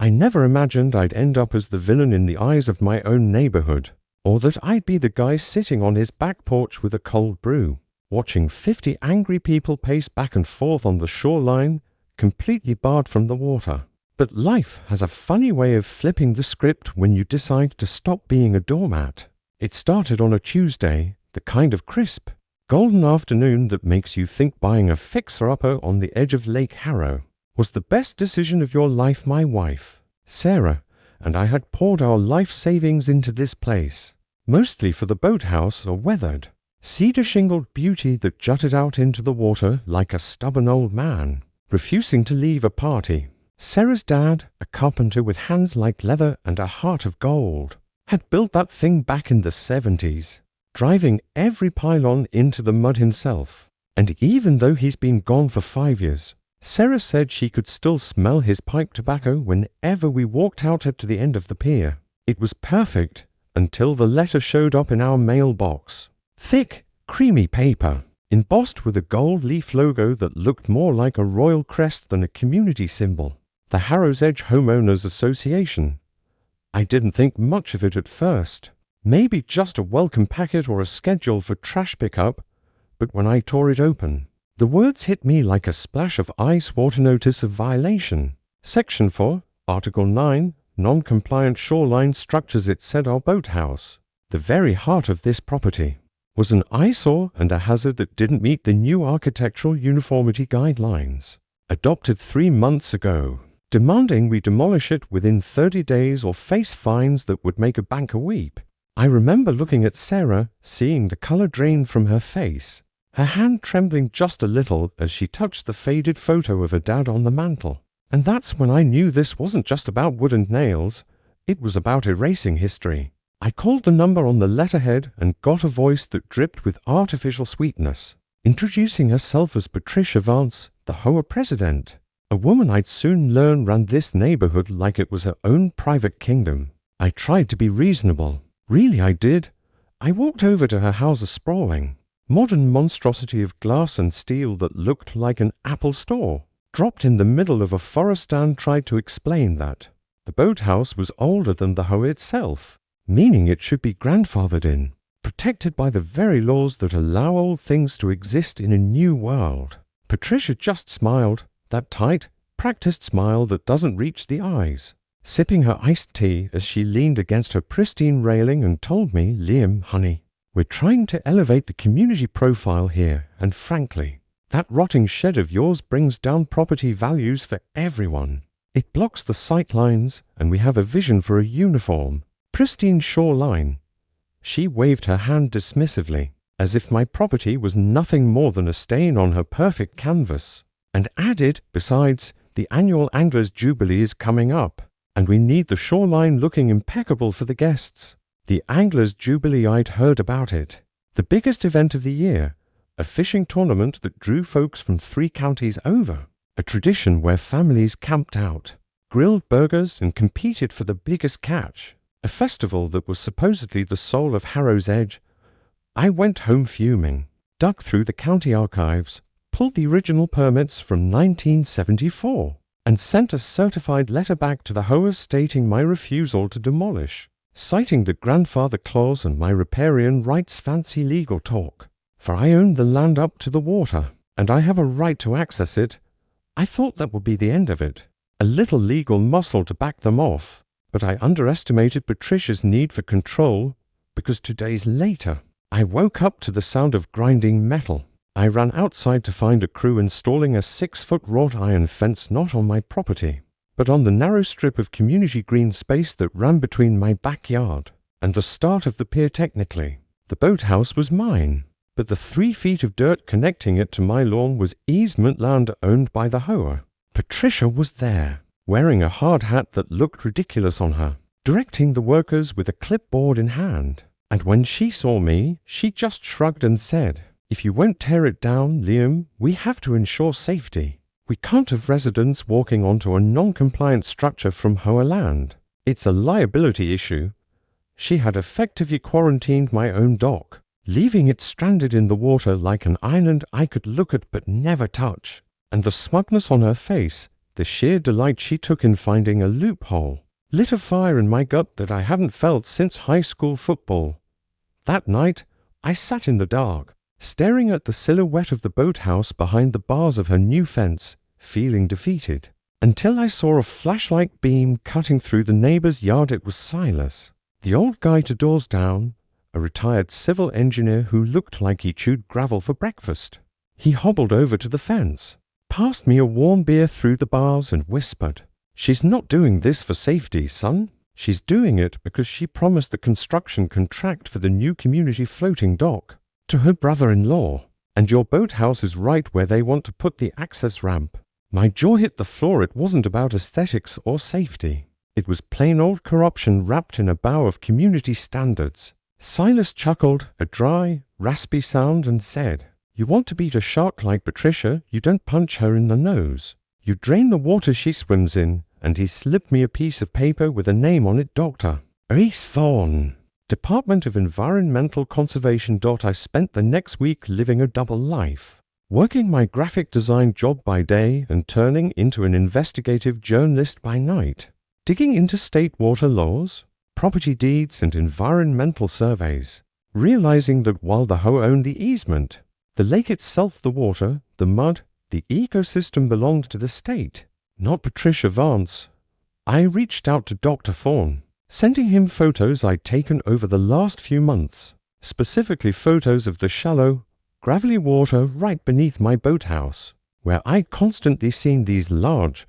I never imagined I'd end up as the villain in the eyes of my own neighborhood, or that I'd be the guy sitting on his back porch with a cold brew, watching 50 angry people pace back and forth on the shoreline, completely barred from the water. But life has a funny way of flipping the script when you decide to stop being a doormat. It started on a Tuesday, the kind of crisp, golden afternoon that makes you think buying a fixer-upper on the edge of Lake Harrow was the best decision of your life. My wife, Sarah, and I had poured our life savings into this place, mostly for the boathouse, a weathered, cedar-shingled beauty that jutted out into the water like a stubborn old man, refusing to leave a party. Sarah's dad, a carpenter with hands like leather and a heart of gold, had built that thing back in the 70s, driving every pylon into the mud himself. And even though he's been gone for 5 years, Sarah said she could still smell his pipe tobacco whenever we walked out to the end of the pier. It was perfect until the letter showed up in our mailbox. Thick, creamy paper, embossed with a gold leaf logo that looked more like a royal crest than a community symbol. The Harrow's Edge Homeowners Association. I didn't think much of it at first. Maybe just a welcome packet or a schedule for trash pickup, but when I tore it open, the words hit me like a splash of ice water. Notice of violation. Section 4, Article 9, non-compliant shoreline structures. It said our boathouse, the very heart of this property, was an eyesore and a hazard that didn't meet the new architectural uniformity guidelines, adopted 3 months ago, demanding we demolish it within 30 days or face fines that would make a banker weep. I remember looking at Sarah, seeing the color drain from her face, her hand trembling just a little as she touched the faded photo of her dad on the mantel. And that's when I knew this wasn't just about wood and nails, it was about erasing history. I called the number on the letterhead and got a voice that dripped with artificial sweetness, introducing herself as Patricia Vance, the HOA president. A woman I'd soon learn ran this neighborhood like it was her own private kingdom. I tried to be reasonable. Really, I did. I walked over to her house, a sprawling, modern monstrosity of glass and steel that looked like an Apple store, dropped in the middle of a forest, and tried to explain that the boathouse was older than the HOA itself, meaning it should be grandfathered in, protected by the very laws that allow old things to exist in a new world. Patricia just smiled, that tight, practiced smile that doesn't reach the eyes, sipping her iced tea as she leaned against her pristine railing and told me, "Liam, honey, we're trying to elevate the community profile here, and frankly, that rotting shed of yours brings down property values for everyone. It blocks the sight lines, and we have a vision for a uniform, pristine shoreline." She waved her hand dismissively, as if my property was nothing more than a stain on her perfect canvas, and added, "Besides, the annual Anglers' Jubilee is coming up, and we need the shoreline looking impeccable for the guests." The Anglers' Jubilee, I'd heard about it. The biggest event of the year, a fishing tournament that drew folks from 3 counties over, a tradition where families camped out, grilled burgers, and competed for the biggest catch, a festival that was supposedly the soul of Harrow's Edge. I went home fuming, dug through the county archives, pulled the original permits from 1974, and sent a certified letter back to the HOA stating my refusal to demolish, citing the grandfather clause and my riparian rights. Fancy legal talk. For I own the land up to the water, and I have a right to access it. I thought that would be the end of it, a little legal muscle to back them off, but I underestimated Patricia's need for control, because 2 days later, I woke up to the sound of grinding metal. I ran outside to find a crew installing a 6-foot wrought iron fence not on my property, but on the narrow strip of community green space that ran between my backyard and the start of the pier. Technically, the boathouse was mine, but the 3 feet of dirt connecting it to my lawn was easement land owned by the HOA. Patricia was there, wearing a hard hat that looked ridiculous on her, directing the workers with a clipboard in hand. And when she saw me, she just shrugged and said, "If you won't tear it down, Liam, we have to ensure safety. We can't have residents walking onto a non-compliant structure from HOA land. It's a liability issue." She had effectively quarantined my own dock, leaving it stranded in the water like an island I could look at but never touch. And the smugness on her face, The sheer delight she took in finding a loophole lit a fire in my gut that I hadn't felt since high school football. That night, I sat in the dark, staring at the silhouette of the boathouse behind the bars of her new fence, feeling defeated, until I saw a flashlight beam cutting through the neighbor's yard. It was Silas, the old guy to doors down, a retired civil engineer who looked like he chewed gravel for breakfast. He hobbled over to the fence, passed me a warm beer through the bars, and whispered, "She's not doing this for safety, son. She's doing it because she promised the construction contract for the new community floating dock to her brother-in-law, and your boathouse is right where they want to put the access ramp." My jaw hit the floor. It wasn't about aesthetics or safety. It was plain old corruption wrapped in a bow of community standards. Silas chuckled, a dry, raspy sound, and said, "You want to beat a shark like Patricia, you don't punch her in the nose. You drain the water she swims in," and he slipped me a piece of paper with a name on it, Dr. Ace Thorne, Department of Environmental Conservation. I spent the next week living a double life, working my graphic design job by day and turning into an investigative journalist by night, digging into state water laws, property deeds, and environmental surveys, realizing that while the HOA owned the easement, the lake itself, the water, the mud, the ecosystem belonged to the state, not Patricia Vance. I reached out to Dr. Thorne, sending him photos I'd taken over the last few months, specifically photos of the shallow, gravelly water right beneath my boathouse, where I'd constantly seen these large,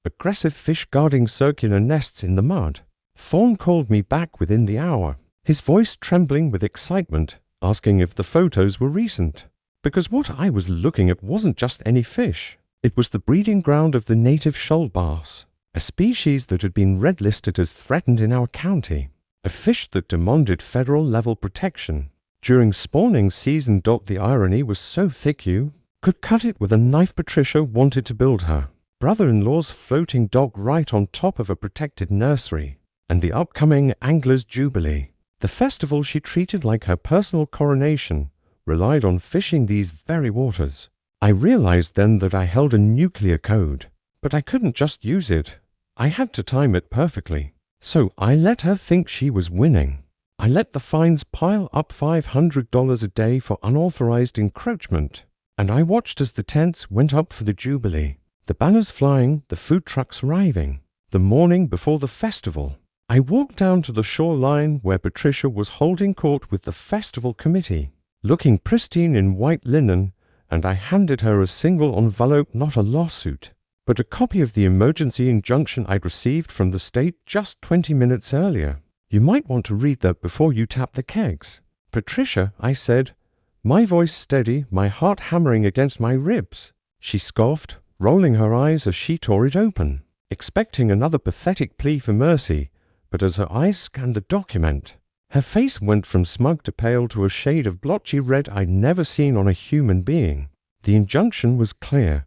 aggressive fish guarding circular nests in the mud. Thorne called me back within the hour, his voice trembling with excitement, asking if the photos were recent. Because what I was looking at wasn't just any fish. It was the breeding ground of the native shoal bass, a species that had been red-listed as threatened in our county, a fish that demanded federal-level protection. During spawning season, the irony was so thick you could cut it with a knife. Patricia wanted to build her brother-in-law's floating dock right on top of a protected nursery, and the upcoming Anglers' Jubilee, the festival she treated like her personal coronation, relied on fishing these very waters. I realized then that I held a nuclear code, but I couldn't just use it. I had to time it perfectly. So I let her think she was winning. I let the fines pile up, $500 a day for unauthorized encroachment, and I watched as the tents went up for the Jubilee, the banners flying, the food trucks arriving. The morning before the festival, I walked down to the shoreline where Patricia was holding court with the festival committee, looking pristine in white linen, and I handed her a single envelope, not a lawsuit, but a copy of the emergency injunction I'd received from the state just 20 minutes earlier. "You might want to read that before you tap the kegs." "Patricia," I said, my voice steady, my heart hammering against my ribs. She scoffed, rolling her eyes as she tore it open, expecting another pathetic plea for mercy, but as her eyes scanned the document, her face went from smug to pale to a shade of blotchy red I'd never seen on a human being. The injunction was clear.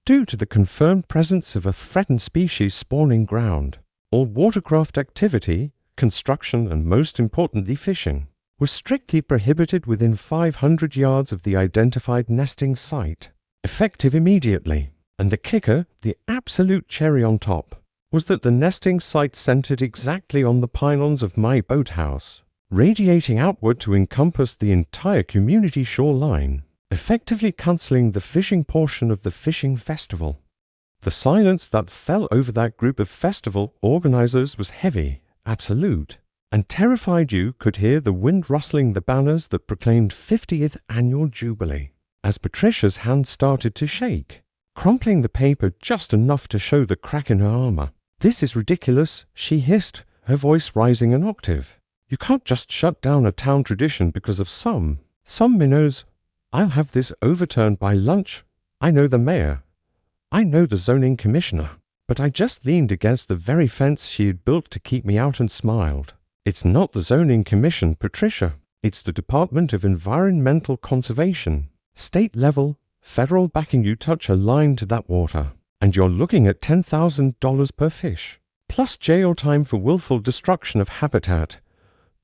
Due to the confirmed presence of a threatened species spawning ground, all watercraft activity, construction, and most importantly fishing, was strictly prohibited within 500 yards of the identified nesting site, effective immediately. And the kicker, the absolute cherry on top, was that the nesting site centered exactly on the pylons of my boathouse, radiating outward to encompass the entire community shoreline, effectively cancelling the fishing portion of the fishing festival. The silence that fell over that group of festival organizers was heavy, absolute, and terrified. You could hear the wind rustling the banners that proclaimed 50th Annual Jubilee, as Patricia's hand started to shake, crumpling the paper just enough to show the crack in her armor. "This is ridiculous," she hissed, her voice rising an octave. "You can't just shut down a town tradition because of some minnows. I'll have this overturned by lunch. I know the mayor. I know the zoning commissioner." But I just leaned against the very fence she had built to keep me out and smiled. "It's not the zoning commission, Patricia. It's the Department of Environmental Conservation. State level, federal backing. You touch a line to that water, and you're looking at $10,000 per fish, plus jail time for willful destruction of habitat."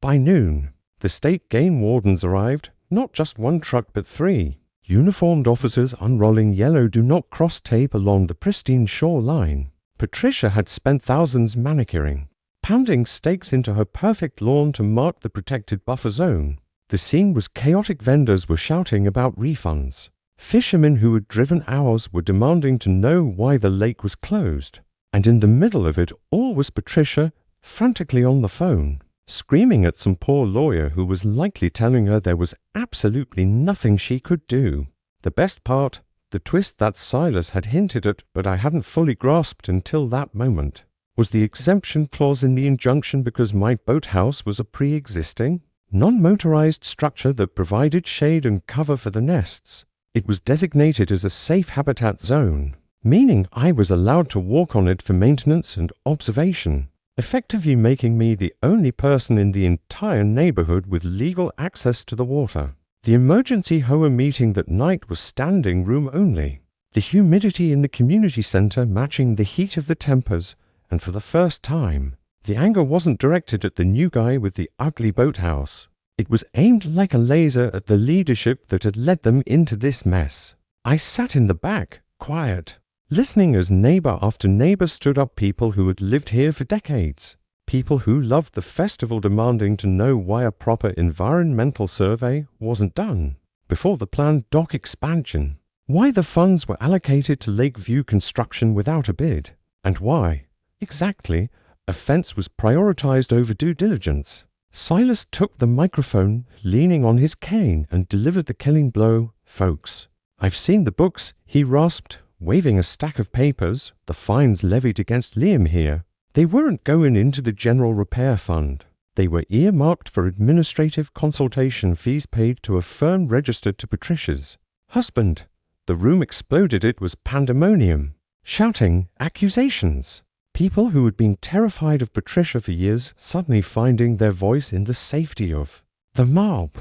By noon, the state game wardens arrived, not just one truck but 3. Uniformed officers unrolling yellow do not cross tape along the pristine shoreline. Patricia had spent thousands manicuring, pounding stakes into her perfect lawn to mark the protected buffer zone. The scene was chaotic. Vendors were shouting about refunds. Fishermen who had driven hours were demanding to know why the lake was closed. And in the middle of it all was Patricia, frantically on the phone, screaming at some poor lawyer who was likely telling her there was absolutely nothing she could do. The best part, the twist that Silas had hinted at but I hadn't fully grasped until that moment, was the exemption clause in the injunction because my boathouse was a pre-existing, non-motorized structure that provided shade and cover for the nests. It was designated as a safe habitat zone, meaning I was allowed to walk on it for maintenance and observation, effectively making me the only person in the entire neighborhood with legal access to the water. The emergency HOA meeting that night was standing room only, the humidity in the community center matching the heat of the tempers, and for the first time, the anger wasn't directed at the new guy with the ugly boathouse. It was aimed like a laser at the leadership that had led them into this mess. I sat in the back, quiet, listening as neighbor after neighbor stood up, people who had lived here for decades, people who loved the festival, demanding to know why a proper environmental survey wasn't done before the planned dock expansion, why the funds were allocated to Lakeview construction without a bid, and why, exactly, a fence was prioritized over due diligence. Silas took the microphone, leaning on his cane, and delivered the killing blow. Folks, I've seen the books, he rasped, waving a stack of papers. The fines levied against Liam here, they weren't going into the general repair fund. They were earmarked for administrative consultation fees paid to a firm registered to Patricia's husband. The room exploded. It was pandemonium, shouting, accusations. People who had been terrified of Patricia for years suddenly finding their voice in the safety of the mob.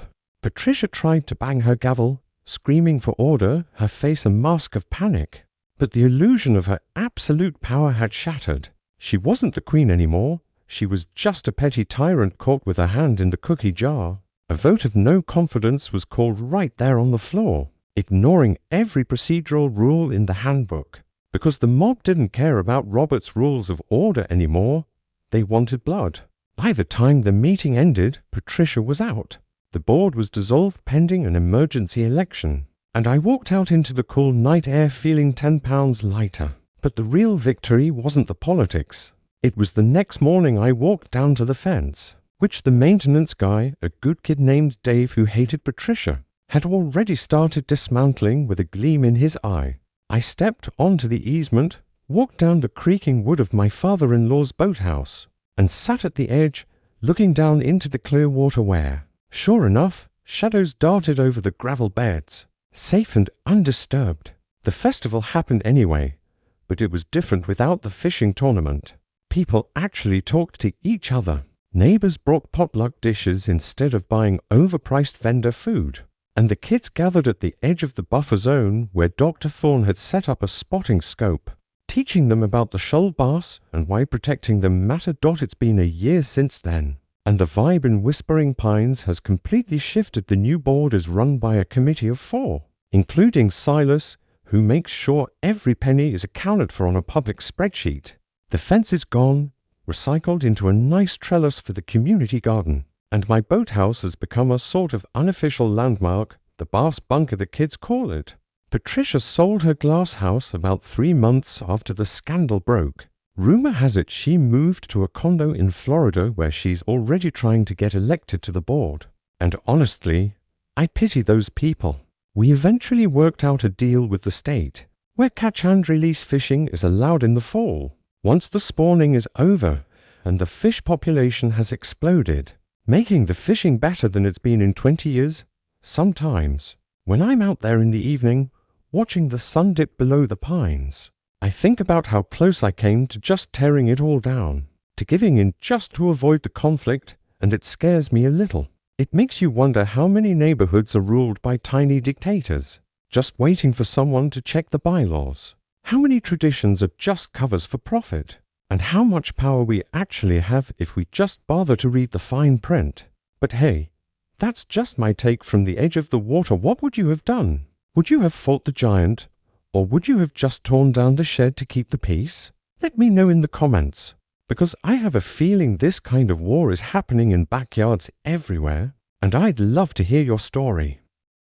Patricia tried to bang her gavel, screaming for order, her face a mask of panic. But the illusion of her absolute power had shattered. She wasn't the queen anymore. She was just a petty tyrant caught with her hand in the cookie jar. A vote of no confidence was called right there on the floor, ignoring every procedural rule in the handbook. Because the mob didn't care about Robert's rules of order anymore. They wanted blood. By the time the meeting ended, Patricia was out. The board was dissolved pending an emergency election, and I walked out into the cool night air feeling 10 pounds lighter. But the real victory wasn't the politics. It was the next morning I walked down to the fence, which the maintenance guy, a good kid named Dave who hated Patricia, had already started dismantling with a gleam in his eye. I stepped onto the easement, walked down the creaking wood of my father-in-law's boathouse, and sat at the edge, looking down into the clear water where, sure enough, shadows darted over the gravel beds, safe and undisturbed. The festival happened anyway, but it was different without the fishing tournament. People actually talked to each other. Neighbors brought potluck dishes instead of buying overpriced vendor food. And the kids gathered at the edge of the buffer zone where Dr. Thorne had set up a spotting scope, teaching them about the shoal bass and why protecting them mattered. It's been a year since then, and the vibe in Whispering Pines has completely shifted. The new board is run by a committee of 4, including Silas, who makes sure every penny is accounted for on a public spreadsheet. The fence is gone, recycled into a nice trellis for the community garden. And my boathouse has become a sort of unofficial landmark, the bass bunker the kids call it. Patricia sold her glass house about 3 months after the scandal broke. Rumor has it she moved to a condo in Florida where she's already trying to get elected to the board. And honestly, I pity those people. We eventually worked out a deal with the state, where catch and release fishing is allowed in the fall, once the spawning is over and the fish population has exploded, making the fishing better than it's been in 20 years. Sometimes, when I'm out there in the evening, watching the sun dip below the pines, I think about how close I came to just tearing it all down, to giving in just to avoid the conflict, and it scares me a little. It makes you wonder how many neighborhoods are ruled by tiny dictators, just waiting for someone to check the bylaws. How many traditions are just covers for profit? And how much power we actually have if we just bother to read the fine print. But hey, that's just my take from the edge of the water. What would you have done? Would you have fought the giant, or would you have just torn down the shed to keep the peace? Let me know in the comments, because I have a feeling this kind of war is happening in backyards everywhere, and I'd love to hear your story.